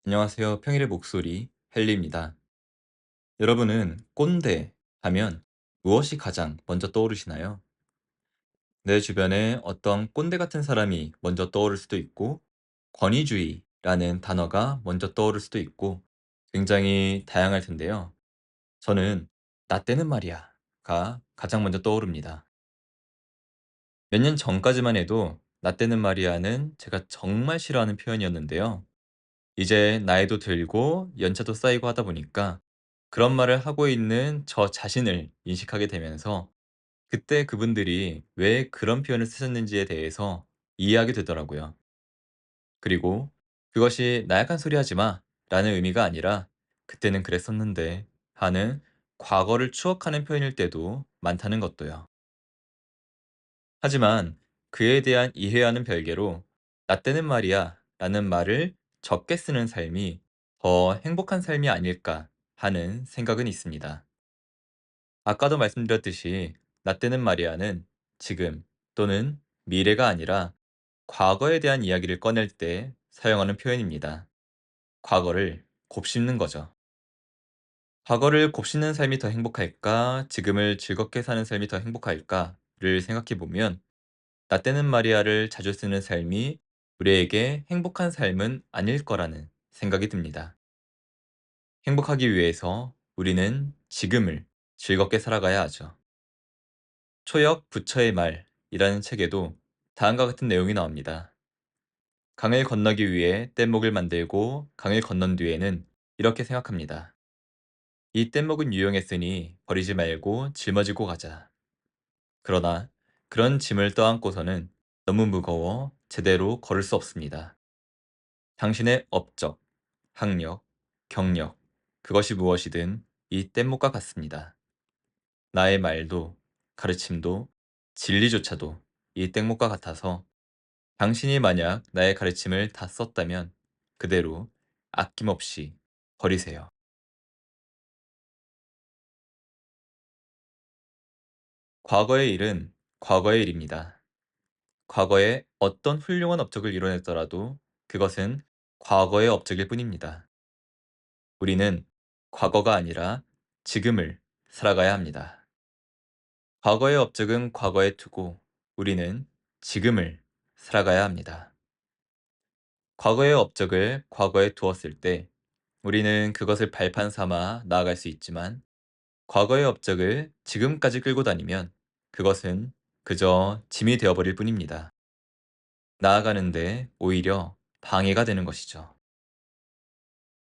안녕하세요. 평일의 목소리 헨리입니다. 여러분은 꼰대 하면 무엇이 가장 먼저 떠오르시나요? 내 주변에 어떤 꼰대 같은 사람이 먼저 떠오를 수도 있고, 권위주의라는 단어가 먼저 떠오를 수도 있고, 굉장히 다양할 텐데요. 저는 나 때는 말이야가 가장 먼저 떠오릅니다. 몇 년 전까지만 해도 나 때는 말이야는 제가 정말 싫어하는 표현이었는데요. 이제 나이도 들고 연차도 쌓이고 하다 보니까 그런 말을 하고 있는 저 자신을 인식하게 되면서 그때 그분들이 왜 그런 표현을 쓰셨는지에 대해서 이해하게 되더라고요. 그리고 그것이 나약한 소리 하지 마 라는 의미가 아니라 그때는 그랬었는데 하는 과거를 추억하는 표현일 때도 많다는 것도요. 하지만 그에 대한 이해와는 별개로 나 때는 말이야 라는 말을 적게 쓰는 삶이 더 행복한 삶이 아닐까 하는 생각은 있습니다. 아까도 말씀드렸듯이 나 때는 말이야는 지금 또는 미래가 아니라 과거에 대한 이야기를 꺼낼 때 사용하는 표현입니다. 과거를 곱씹는 거죠. 과거를 곱씹는 삶이 더 행복할까? 지금을 즐겁게 사는 삶이 더 행복할까?를 생각해 보면 나 때는 말이야를 자주 쓰는 삶이 우리에게 행복한 삶은 아닐 거라는 생각이 듭니다. 행복하기 위해서 우리는 지금을 즐겁게 살아가야 하죠. 초역 부처의 말이라는 책에도 다음과 같은 내용이 나옵니다. 강을 건너기 위해 뗏목을 만들고 강을 건넌 뒤에는 이렇게 생각합니다. 이 뗏목은 유용했으니 버리지 말고 짊어지고 가자. 그러나 그런 짐을 떠안고서는 너무 무거워 제대로 걸을 수 없습니다. 당신의 업적, 학력, 경력, 그것이 무엇이든 이 뗏목과 같습니다. 나의 말도, 가르침도, 진리조차도 이 뗏목과 같아서 당신이 만약 나의 가르침을 다 썼다면 그대로 아낌없이 버리세요. 과거의 일은 과거의 일입니다. 과거에 어떤 훌륭한 업적을 이뤄냈더라도 그것은 과거의 업적일 뿐입니다. 우리는 과거가 아니라 지금을 살아가야 합니다. 과거의 업적은 과거에 두고 우리는 지금을 살아가야 합니다. 과거의 업적을 과거에 두었을 때 우리는 그것을 발판 삼아 나아갈 수 있지만 과거의 업적을 지금까지 끌고 다니면 그것은 그저 짐이 되어버릴 뿐입니다. 나아가는데 오히려 방해가 되는 것이죠.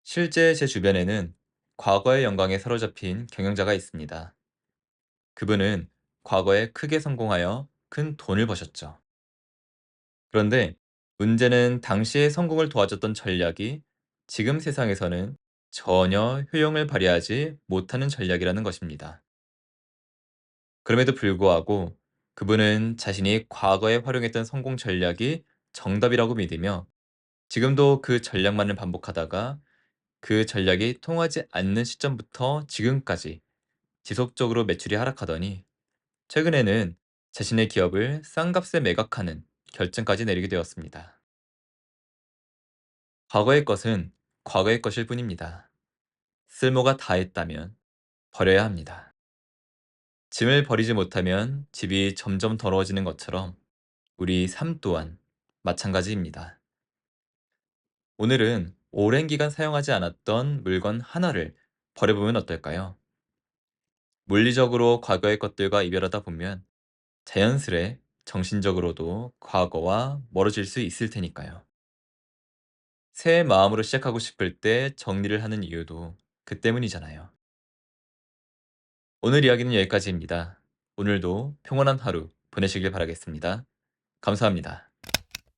실제 제 주변에는 과거의 영광에 사로잡힌 경영자가 있습니다. 그분은 과거에 크게 성공하여 큰 돈을 버셨죠. 그런데 문제는 당시의 성공을 도와줬던 전략이 지금 세상에서는 전혀 효용을 발휘하지 못하는 전략이라는 것입니다. 그럼에도 불구하고 그분은 자신이 과거에 활용했던 성공 전략이 정답이라고 믿으며 지금도 그 전략만을 반복하다가 그 전략이 통하지 않는 시점부터 지금까지 지속적으로 매출이 하락하더니 최근에는 자신의 기업을 싼값에 매각하는 결정까지 내리게 되었습니다. 과거의 것은 과거의 것일 뿐입니다. 쓸모가 다했다면 버려야 합니다. 짐을 버리지 못하면 집이 점점 더러워지는 것처럼 우리 삶 또한 마찬가지입니다. 오늘은 오랜 기간 사용하지 않았던 물건 하나를 버려보면 어떨까요? 물리적으로 과거의 것들과 이별하다 보면 자연스레 정신적으로도 과거와 멀어질 수 있을 테니까요. 새 마음으로 시작하고 싶을 때 정리를 하는 이유도 그 때문이잖아요. 오늘 이야기는 여기까지입니다. 오늘도 평온한 하루 보내시길 바라겠습니다. 감사합니다.